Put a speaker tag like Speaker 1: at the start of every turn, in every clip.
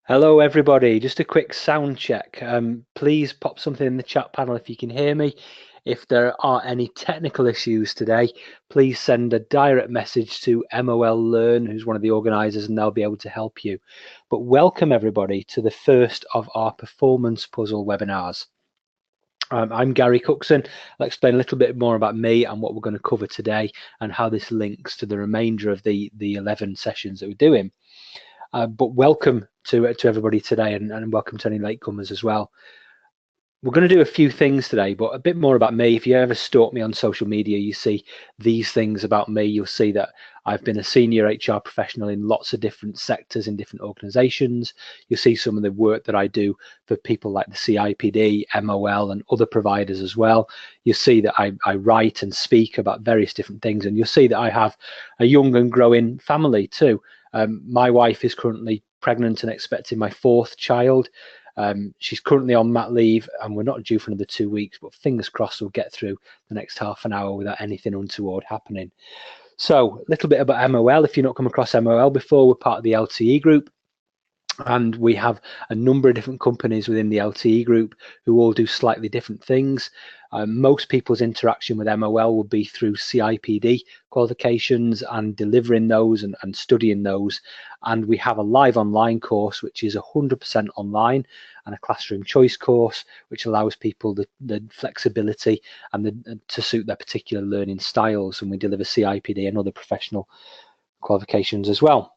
Speaker 1: Hello everybody, just a quick sound check. Please pop something in the chat panel if you can hear me. If there are any technical issues today, please send a direct message to MOL Learn, who's one of the organisers, and they'll be able to help you. But welcome everybody to the first of our performance puzzle webinars. I'm Gary Cookson. I'll explain a little bit more about me and what we're going to cover today and how this links to the remainder of the 11 sessions that we're doing. But welcome to everybody today, and welcome to any latecomers as well. We're going to do a few things today, but a bit more about me. If you ever stalk me on social media, you see these things about me. You'll see that I've been a senior HR professional in lots of different sectors in different organizations. You'll see some of the work that I do for people like the CIPD, MOL, and other providers as well. You'll see that I write and speak about various different things, and you'll see that I have a young and growing family too. My wife is currently pregnant and expecting my fourth child. She's currently on mat leave and we're not due for another 2 weeks, but fingers crossed we'll get through the next half an hour without anything untoward happening. So a little bit about MOL. If you've not come across MOL before, we're part of the LTE group. And we have a number of different companies within the LTE group who all do slightly different things. Most people's interaction with MOL will be through CIPD qualifications and delivering those and studying those. And we have a live online course, which is 100% online, and a classroom choice course, which allows people the flexibility and to suit their particular learning styles. And we deliver CIPD and other professional qualifications as well.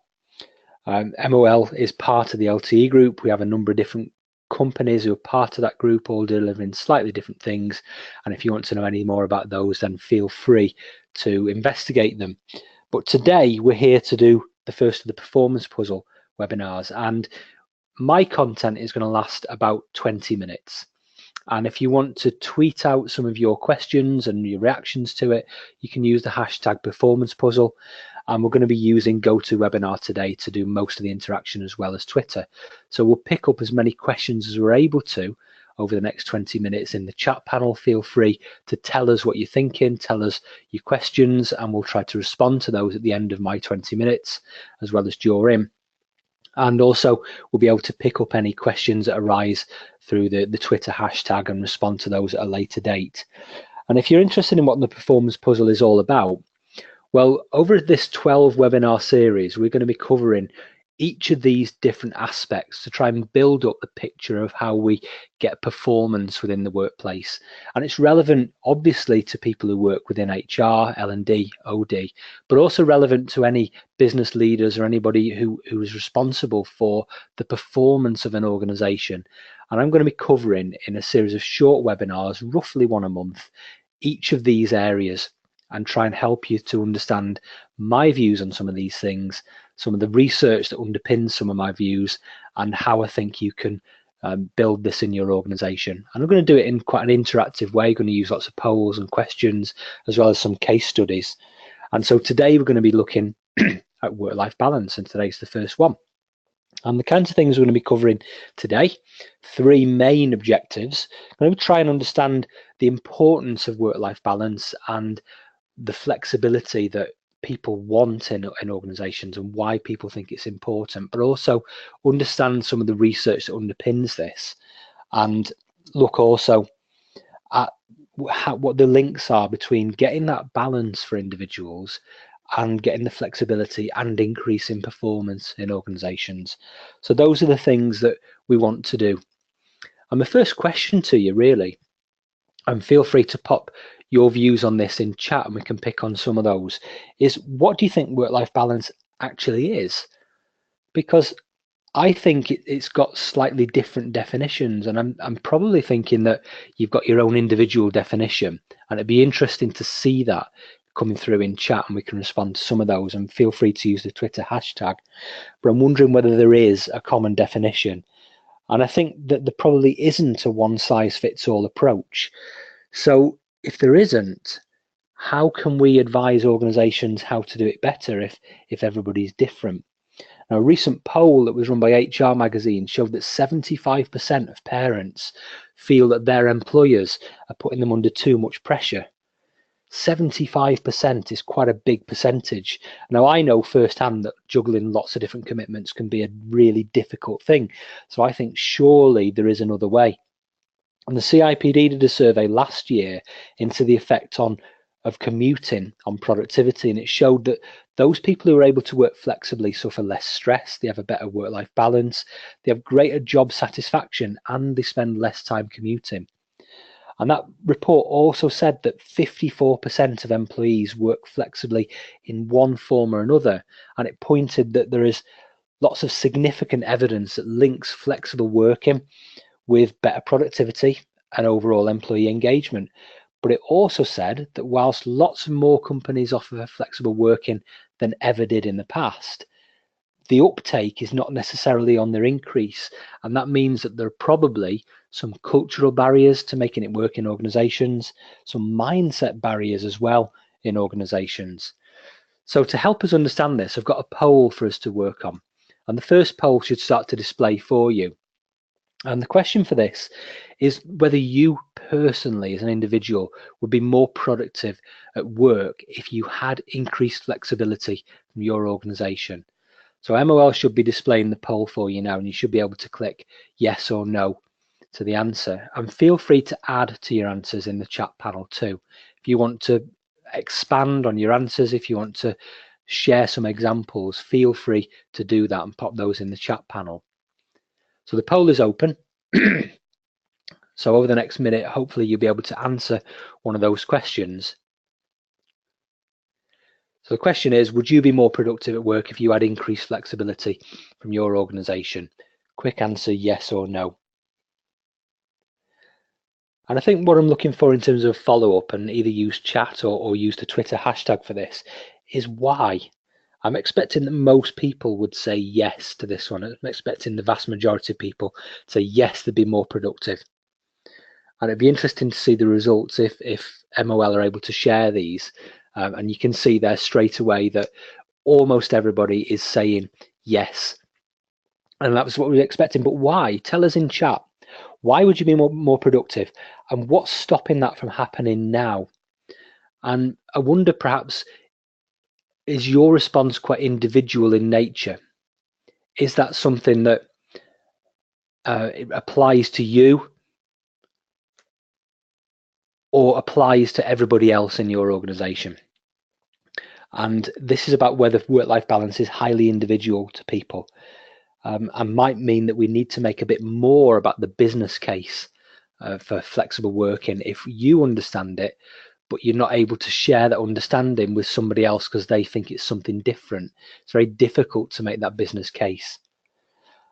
Speaker 1: MOL is part of the LTE group. We have a number of different companies who are part of that group, all delivering slightly different things. And if you want to know any more about those, then feel free to investigate them. But today we're here to do the first of the performance puzzle webinars, and my content is going to last about 20 minutes. And if you want to tweet out some of your questions and your reactions to it, you can use the hashtag performance puzzle. And we're going to be using GoToWebinar today to do most of the interaction, as well as Twitter. So we'll pick up as many questions as we're able to over the next 20 minutes in the chat panel. Feel free to tell us what you're thinking, tell us your questions, and we'll try to respond to those at the end of my 20 minutes, as well as during. And also we'll be able to pick up any questions that arise through the Twitter hashtag and respond to those at a later date. And if you're interested in what the performance puzzle is all about, well, over this 12 webinar series, we're going to be covering each of these different aspects to try and build up the picture of how we get performance within the workplace. And it's relevant, obviously, to people who work within HR, L&D, OD, but also relevant to any business leaders or anybody who is responsible for the performance of an organization. And I'm going to be covering in a series of short webinars, roughly one a month, each of these areas, and try and help you to understand my views on some of these things, some of the research that underpins some of my views, and how I think you can build this in your organization. And I'm going to do it in quite an interactive way. I'm going to use lots of polls and questions, as well as some case studies. And so today we're going to be looking at work-life balance, and today's the first one. And the kinds of things we're going to be covering today, 3 main objectives. I'm going to try and understand the importance of work-life balance and the flexibility that people want in organizations and why people think it's important, but also understand some of the research that underpins this, and look also at what the links are between getting that balance for individuals and getting the flexibility and increasing performance in organizations. So those are the things that we want to do. And the first question to you, really, and feel free to pop your views on this in chat and we can pick on some of those, is what do you think work-life balance actually is? Because I think it's got slightly different definitions, and I'm probably thinking that you've got your own individual definition, and it'd be interesting to see that coming through in chat, and we can respond to some of those, and feel free to use the Twitter hashtag. But I'm wondering whether there is a common definition, and I think that there probably isn't a one-size-fits-all approach. So if there isn't, how can we advise organizations how to do it better if everybody's different? Now, a recent poll that was run by HR magazine showed that 75% of parents feel that their employers are putting them under too much pressure. 75% is quite a big percentage. Now, I know firsthand that juggling lots of different commitments can be a really difficult thing. So I think surely there is another way. And the CIPD did a survey last year into the effect of commuting on productivity, and it showed that those people who are able to work flexibly suffer less stress, they have a better work-life balance, they have greater job satisfaction, and they spend less time commuting. And that report also said that 54% of employees work flexibly in one form or another, and it pointed that there is lots of significant evidence that links flexible working with better productivity and overall employee engagement. But it also said that whilst lots more companies offer flexible working than ever did in the past, the uptake is not necessarily on their increase. And that means that there are probably some cultural barriers to making it work in organizations, some mindset barriers as well in organizations. So to help us understand this, I've got a poll for us to work on. And the first poll should start to display for you. And the question for this is whether you personally, as an individual, would be more productive at work if you had increased flexibility from your organization. So MOL should be displaying the poll for you now, and you should be able to click yes or no to the answer. And feel free to add to your answers in the chat panel too. If you want to expand on your answers, if you want to share some examples, feel free to do that and pop those in the chat panel. So the poll is open. So over the next minute, hopefully you'll be able to answer one of those questions. So the question is, would you be more productive at work if you had increased flexibility from your organization? Quick answer, yes or no. And I think what I'm looking for in terms of follow-up, and either use chat or use the Twitter hashtag for this, is why. I'm expecting that most people would say yes to this one. I'm expecting the vast majority of people to say yes, they'd be more productive. And it'd be interesting to see the results if MOL are able to share these. And you can see there straight away that almost everybody is saying yes. And that was what we were expecting. But why? Tell us in chat. Why would you be more productive? And what's stopping that from happening now? And I wonder, perhaps, is your response quite individual in nature? Is that something that it applies to you or applies to everybody else in your organization? And this is about whether work-life balance is highly individual to people, and might mean that we need to make a bit more about the business case for flexible working. If you understand it, but you're not able to share that understanding with somebody else because they think it's something different, it's very difficult to make that business case.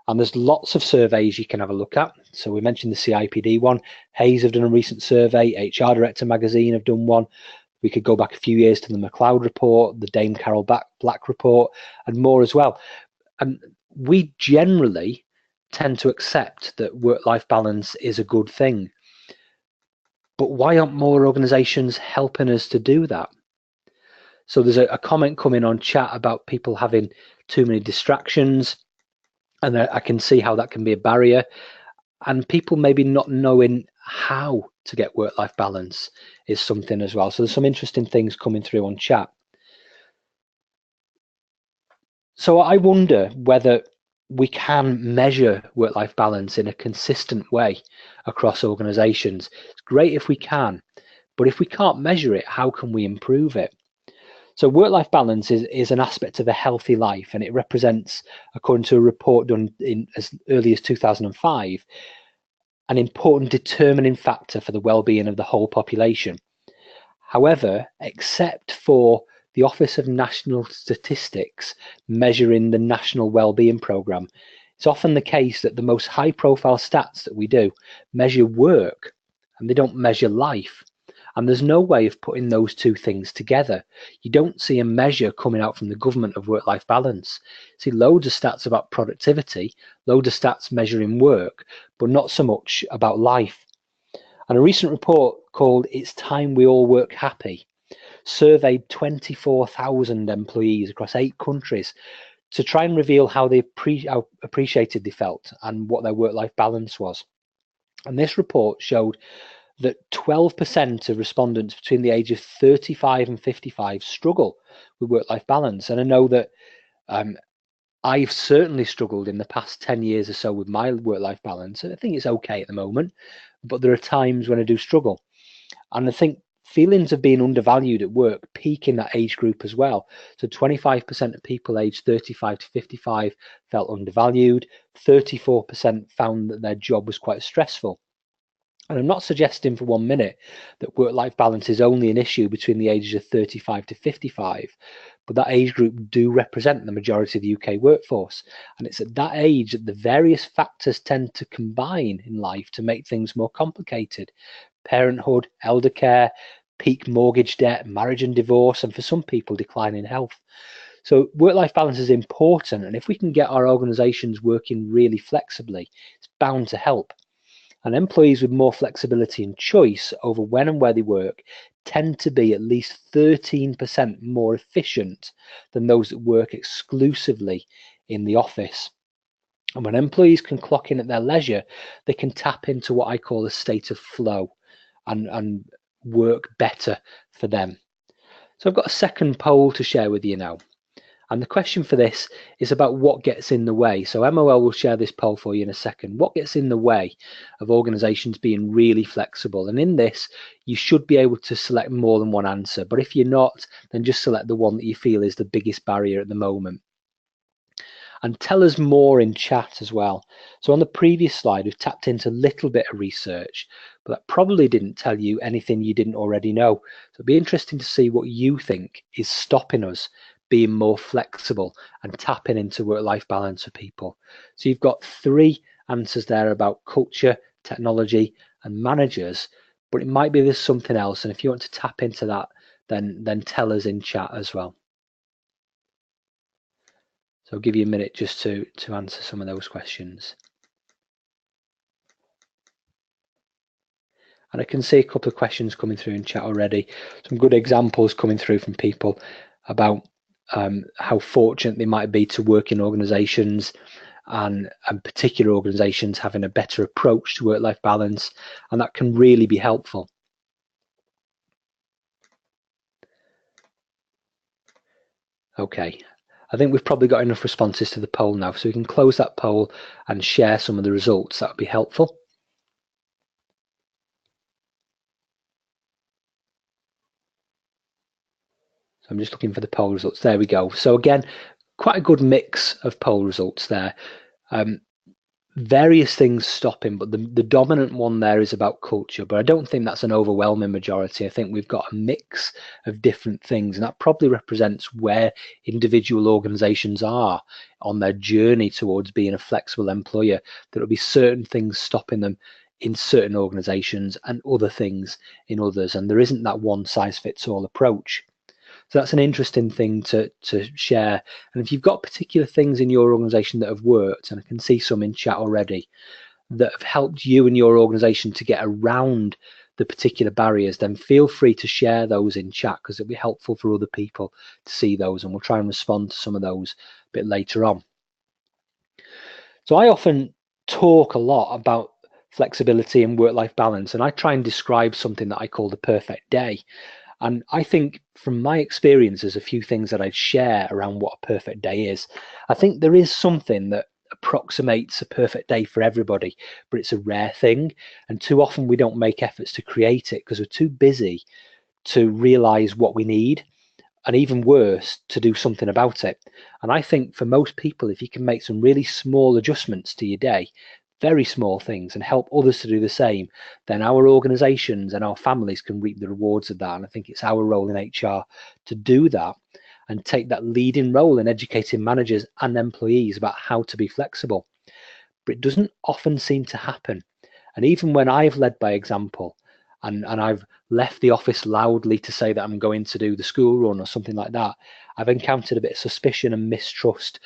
Speaker 1: And there's lots of surveys you can have a look at. So we mentioned the CIPD one. Hayes have done a recent survey. HR Director magazine have done one. We could go back a few years to the McLeod report, the Dame Carol Black report, and more as well. And we generally tend to accept that work-life balance is a good thing. But why aren't more organizations helping us to do that? So there's a comment coming on chat about people having too many distractions, and I can see how that can be a barrier, and people maybe not knowing how to get work-life balance is something as well. So there's some interesting things coming through on chat. So I wonder whether we can measure work-life balance in a consistent way across organizations. It's great if we can, but if we can't measure it, how can we improve it? So work-life balance is an aspect of a healthy life, and it represents, according to a report done in as early as 2005, an important determining factor for the well-being of the whole population. However, except for the Office of National Statistics measuring the National Wellbeing Programme, it's often the case that the most high-profile stats that we do measure work, and they don't measure life. And there's no way of putting those two things together. You don't see a measure coming out from the government of work-life balance. You see loads of stats about productivity, loads of stats measuring work, but not so much about life. And a recent report called It's Time We All Work Happy surveyed 24,000 employees across 8 countries to try and reveal how appreciated they felt and what their work-life balance was. And this report showed that 12% of respondents between the age of 35 and 55 struggle with work-life balance. And I know that I've certainly struggled in the past 10 years or so with my work-life balance. And I think it's okay at the moment, but there are times when I do struggle. And I think feelings of being undervalued at work peak in that age group as well. So 25% of people aged 35 to 55 felt undervalued. 34% found that their job was quite stressful. And I'm not suggesting for 1 minute that work-life balance is only an issue between the ages of 35 to 55, but that age group do represent the majority of the UK workforce. And it's at that age that the various factors tend to combine in life to make things more complicated. Parenthood, elder care, peak mortgage debt, marriage and divorce, and for some people, decline in health. So work-life balance is important. And if we can get our organizations working really flexibly, it's bound to help. And employees with more flexibility and choice over when and where they work tend to be at least 13% more efficient than those that work exclusively in the office. And when employees can clock in at their leisure, they can tap into what I call a state of flow and work better for them. So I've got a second poll to share with you now. And the question for this is about what gets in the way. So MOL will share this poll for you in a second. What gets in the way of organizations being really flexible? And in this, you should be able to select more than one answer. But if you're not, then just select the one that you feel is the biggest barrier at the moment. And tell us more in chat as well. So on the previous slide, we've tapped into a little bit of research, but that probably didn't tell you anything you didn't already know. So it'd be interesting to see what you think is stopping us being more flexible and tapping into work-life balance for people. So you've got 3 answers there about culture, technology, and managers, but it might be there's something else. And if you want to tap into that, then tell us in chat as well. So I'll give you a minute just to answer some of those questions. And I can see a couple of questions coming through in chat already. Some good examples coming through from people about how fortunate they might be to work in organizations and particular organizations having a better approach to work-life balance, and that can really be helpful. Okay, I think we've probably got enough responses to the poll now, so we can close that poll and share some of the results. That would be helpful. So I'm just looking for the poll results. There we go. So again, quite a good mix of poll results there. Various things stopping, but the dominant one there is about culture, but I don't think that's an overwhelming majority. I think we've got a mix of different things, and that probably represents where individual organizations are on their journey towards being a flexible employer. There will be certain things stopping them in certain organizations and other things in others, and there isn't that one size fits all approach. So that's an interesting thing to share. And if you've got particular things in your organization that have worked, and I can see some in chat already, that have helped you and your organization to get around the particular barriers, then feel free to share those in chat, because it'll be helpful for other people to see those, and we'll try and respond to some of those a bit later on. So I often talk a lot about flexibility and work-life balance, and I try and describe something that I call the perfect day. And I think from my experience, there's a few things that I'd share around what a perfect day is. I think there is something that approximates a perfect day for everybody, but it's a rare thing. And too often we don't make efforts to create it because we're too busy to realize what we need, and even worse, to do something about it. And I think for most people, if you can make some really small adjustments to your day, very small things, and help others to do the same, then our organizations and our families can reap the rewards of that. And I think it's our role in HR to do that and take that leading role in educating managers and employees about how to be flexible. But it doesn't often seem to happen. And even when I've led by example, and I've left the office loudly to say that I'm going to do the school run or something like that, I've encountered a bit of suspicion and mistrust.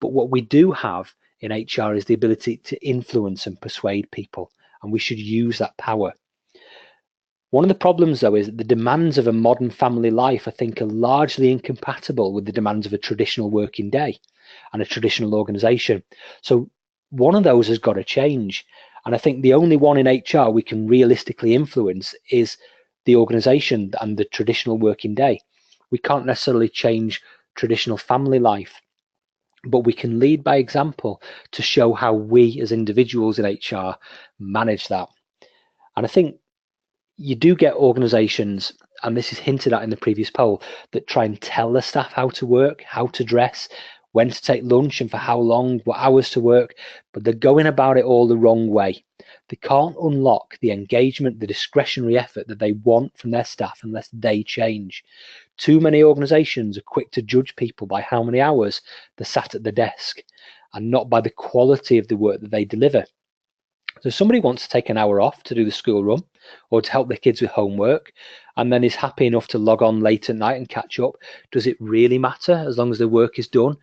Speaker 1: But what we do have in HR is the ability to influence and persuade people, and we should use that power. One of the problems, though, is that the demands of a modern family life, I think, are largely incompatible with the demands of a traditional working day and a traditional organization. So one of those has got to change. And I think the only one in HR we can realistically influence is the organization and the traditional working day. We can't necessarily change traditional family life, but we can lead by example to show how we as individuals in HR manage that. And I think you do get organizations, and this is hinted at in the previous poll, that try and tell the staff how to work, how to dress, when to take lunch and for how long, what hours to work, but they're going about it all the wrong way. They can't unlock the engagement, the discretionary effort that they want from their staff unless they change. Too many organizations are quick to judge people by how many hours they're sat at the desk and not by the quality of the work that they deliver. So if somebody wants to take an hour off to do the school run or to help their kids with homework and then is happy enough to log on late at night and catch up, does it really matter as long as the work is done?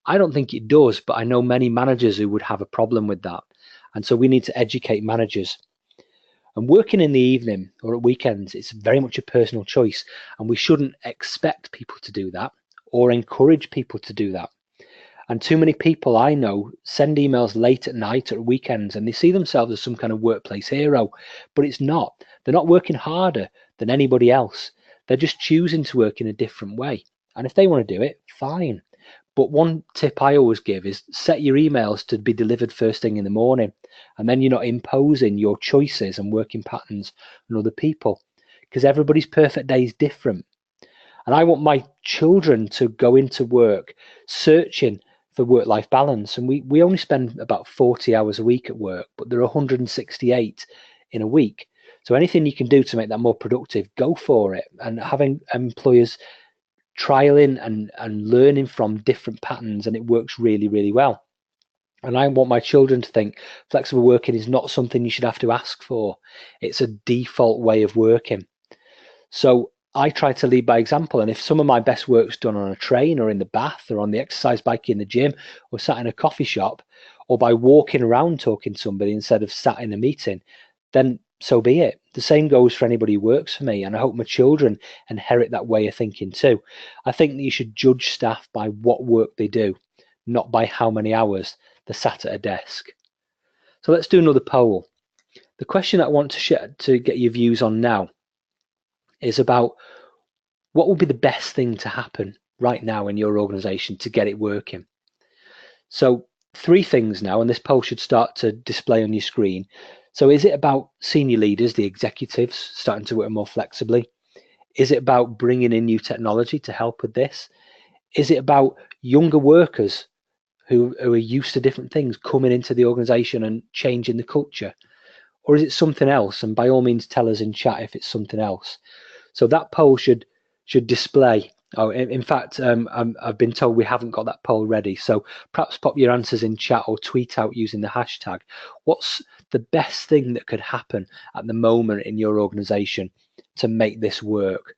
Speaker 1: I don't think it does, but I know many managers who would have a problem with that. And so we need to educate managers. And working in the evening or at weekends, it's very much a personal choice, and we shouldn't expect people to do that or encourage people to do that. And too many people I know send emails late at night or weekends and they see themselves as some kind of workplace hero, but it's not. They're not working harder than anybody else. They're just choosing to work in a different way. And if they want to do it, fine. But one tip I always give is set your emails to be delivered first thing in the morning. And then you're not imposing your choices and working patterns on other people, because everybody's perfect day is different. And I want my children to go into work searching for work-life balance. And we only spend about 40 hours a week at work, but there are 168 in a week. So anything you can do to make that more productive, go for it. And having employers trialing and learning from different patterns, and it works really, really well. And I want my children to think flexible working is not something you should have to ask for. It's a default way of working. So I try to lead by example. And if some of my best work's done on a train or in the bath or on the exercise bike in the gym or sat in a coffee shop or by walking around talking to somebody instead of sat in a meeting, then so be it. The same goes for anybody who works for me. And I hope my children inherit that way of thinking too. I think that you should judge staff by what work they do, not by how many hours they're sat at a desk. So let's do another poll. The question that I want to share to get your views on now is about what would be the best thing to happen right now in your organization to get it working. So 3 things now, and this poll should start to display on your screen. So is it about senior leaders, the executives, starting to work more flexibly? Is it about bringing in new technology to help with this? Is it about younger workers who are used to different things coming into the organization and changing the culture? Or is it something else? And by all means, tell us in chat if it's something else. So that poll should display. Oh, in fact, I've been told we haven't got that poll ready. So perhaps pop your answers in chat or tweet out using the hashtag. What's the best thing that could happen at the moment in your organization to make this work?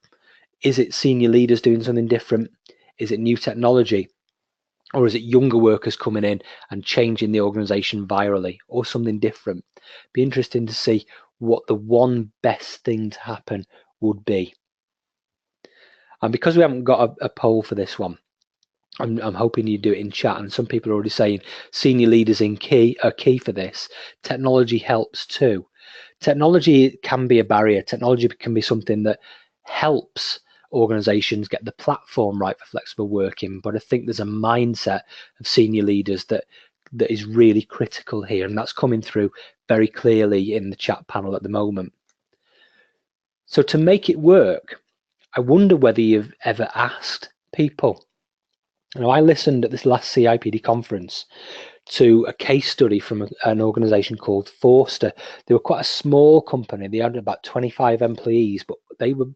Speaker 1: Is it senior leaders doing something different? Is it new technology? Or is it younger workers coming in and changing the organization virally, or something different? Be interesting to see what the one best thing to happen would be. And because we haven't got a poll for this one, I'm hoping you do it in chat. And some people are already saying senior leaders are key for this. Technology helps too. Technology can be a barrier. Technology can be something that helps organizations get the platform right for flexible working. But I think there's a mindset of senior leaders that is really critical here. And that's coming through very clearly in the chat panel at the moment. So to make it work, I wonder whether you've ever asked people. I listened at this last CIPD conference to a case study from an organization called Forster. They were quite a small company. They had about 25 employees, but they were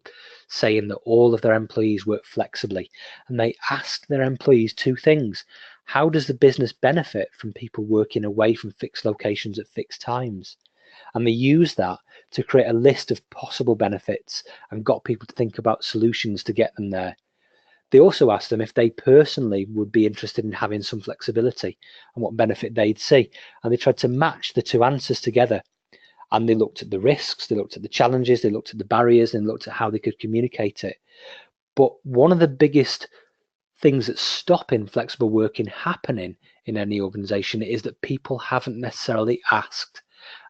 Speaker 1: saying that all of their employees work flexibly. And they asked their employees 2 things. How does the business benefit from people working away from fixed locations at fixed times? And they used that to create a list of possible benefits and got people to think about solutions to get them there. They also asked them if they personally would be interested in having some flexibility and what benefit they'd see. And they tried to match the 2 answers together. And they looked at the risks, they looked at the challenges, they looked at the barriers, and looked at how they could communicate it. But one of the biggest things that's stopping flexible working happening in any organization is that people haven't necessarily asked.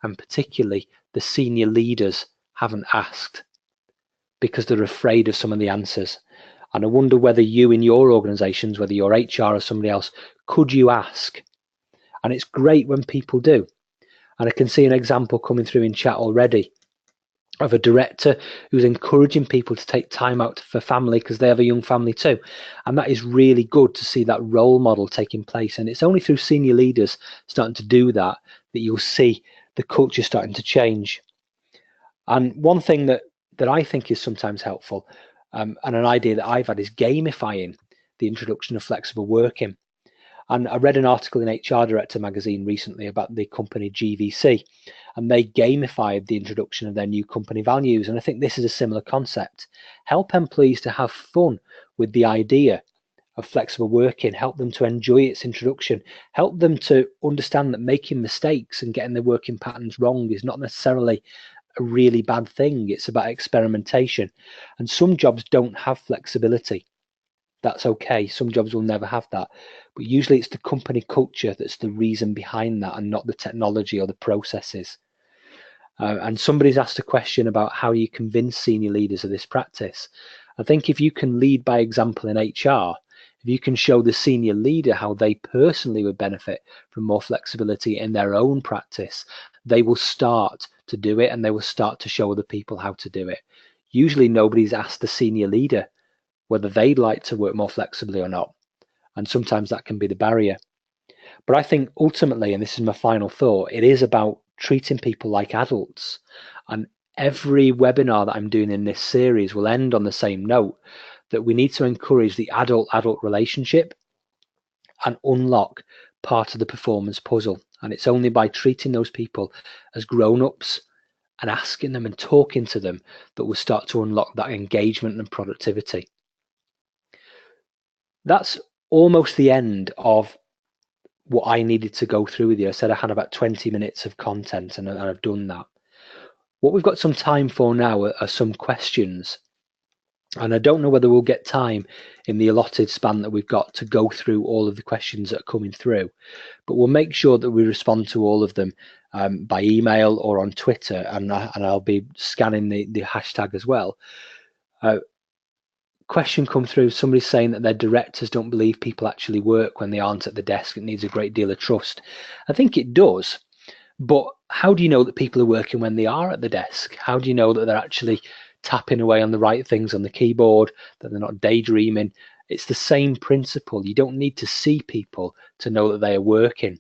Speaker 1: and particularly the senior leaders haven't asked because they're afraid of some of the answers. And I wonder whether you in your organizations, whether you're HR or somebody else, could you ask? And it's great when people do. And I can see an example coming through in chat already of a director who's encouraging people to take time out for family because they have a young family too. And that is really good to see that role model taking place. And it's only through senior leaders starting to do that that you'll see the culture starting to change. And one thing that I think is sometimes helpful, and an idea that I've had, is gamifying the introduction of flexible working. And I read an article in HR Director magazine recently about the company GVC, and they gamified the introduction of their new company values. And I think this is a similar concept. Help employees to have fun with the idea of flexible working, help them to enjoy its introduction, help them to understand that making mistakes and getting their working patterns wrong is not necessarily a really bad thing. It's about experimentation. And some jobs don't have flexibility. That's okay. Some jobs will never have that. But usually it's the company culture that's the reason behind that and not the technology or the processes. And somebody's asked a question about how you convince senior leaders of this practice. I think if you can lead by example in HR, if you can show the senior leader how they personally would benefit from more flexibility in their own practice, they will start to do it and they will start to show other people how to do it. Usually nobody's asked the senior leader whether they'd like to work more flexibly or not. And sometimes that can be the barrier. But I think ultimately, and this is my final thought, it is about treating people like adults. And every webinar that I'm doing in this series will end on the same note, that we need to encourage the adult-adult relationship and unlock part of the performance puzzle. And it's only by treating those people as grown-ups and asking them and talking to them that we'll start to unlock that engagement and productivity. That's almost the end of what I needed to go through with you. I said I had about 20 minutes of content, and I've done that. What we've got some time for now are some questions. And I don't know whether we'll get time in the allotted span that we've got to go through all of the questions that are coming through. But we'll make sure that we respond to all of them by email or on Twitter, and I'll be scanning the hashtag as well. Question come through, somebody saying that their directors don't believe people actually work when they aren't at the desk. It needs a great deal of trust. I think it does, but how do you know that people are working when they are at the desk? How do you know that they're actually tapping away on the right things on the keyboard, that they're not daydreaming? It's the same principle. You don't need to see people to know that they are working.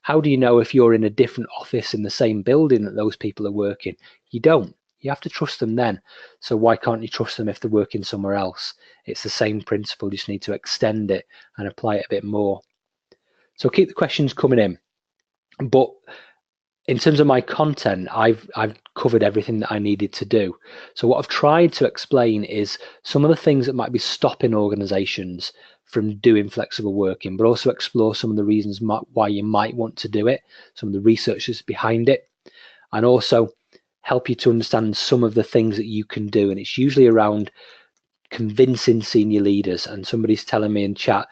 Speaker 1: How do you know if you're in a different office in the same building that those people are working? You don't. You have to trust them then. So why can't you trust them if they're working somewhere else? It's the same principle. You just need to extend it and apply it a bit more. So keep the questions coming in. But in terms of my content, I've covered everything that I needed to do. So what I've tried to explain is some of the things that might be stopping organizations from doing flexible working, but also explore some of the reasons why you might want to do it, some of the research that's behind it, and also help you to understand some of the things that you can do. And it's usually around convincing senior leaders. And somebody's telling me in chat,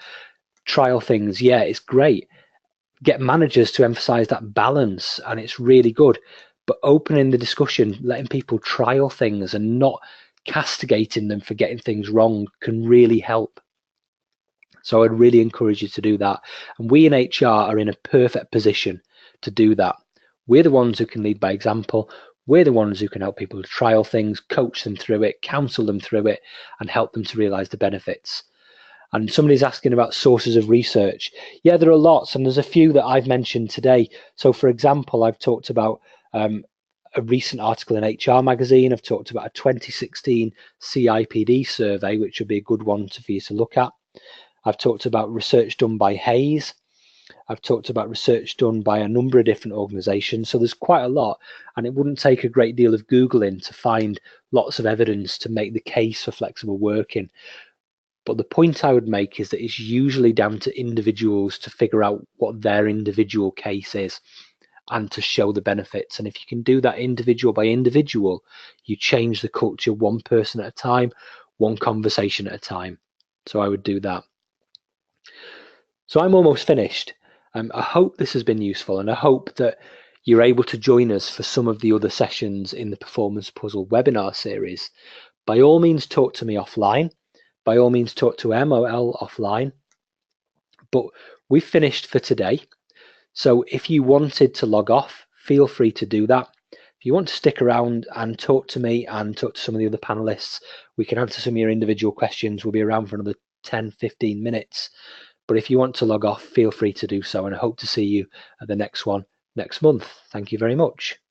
Speaker 1: trial things. Yeah, it's great. Get managers to emphasize that balance, and it's really good. But opening the discussion, letting people trial things and not castigating them for getting things wrong can really help. So I'd really encourage you to do that. And we in HR are in a perfect position to do that. We're the ones who can lead by example. We're the ones who can help people to trial things, coach them through it, counsel them through it, and help them to realize the benefits. And somebody's asking about sources of research. Yeah, there are lots, and there's a few that I've mentioned today. So for example, I've talked about a recent article in HR magazine. I've talked about a 2016 CIPD survey, which would be a good one for you to look at. I've talked about research done by Hayes. I've talked about research done by a number of different organizations. So there's quite a lot, and it wouldn't take a great deal of Googling to find lots of evidence to make the case for flexible working. But the point I would make is that it's usually down to individuals to figure out what their individual case is and to show the benefits. And if you can do that individual by individual, you change the culture one person at a time, one conversation at a time. So I would do that. So I'm almost finished. I hope this has been useful, and I hope that you're able to join us for some of the other sessions in the Performance Puzzle webinar series, by all means talk to me offline. By all means talk to MOL offline. But we've finished for today. So if you wanted to log off, feel free to do that. If you want to stick around and talk to me and talk to some of the other panelists, we can answer some of your individual questions. We'll be around for another 10-15 minutes. But if you want to log off, feel free to do so, and I hope to see you at the next one next month. Thank you very much.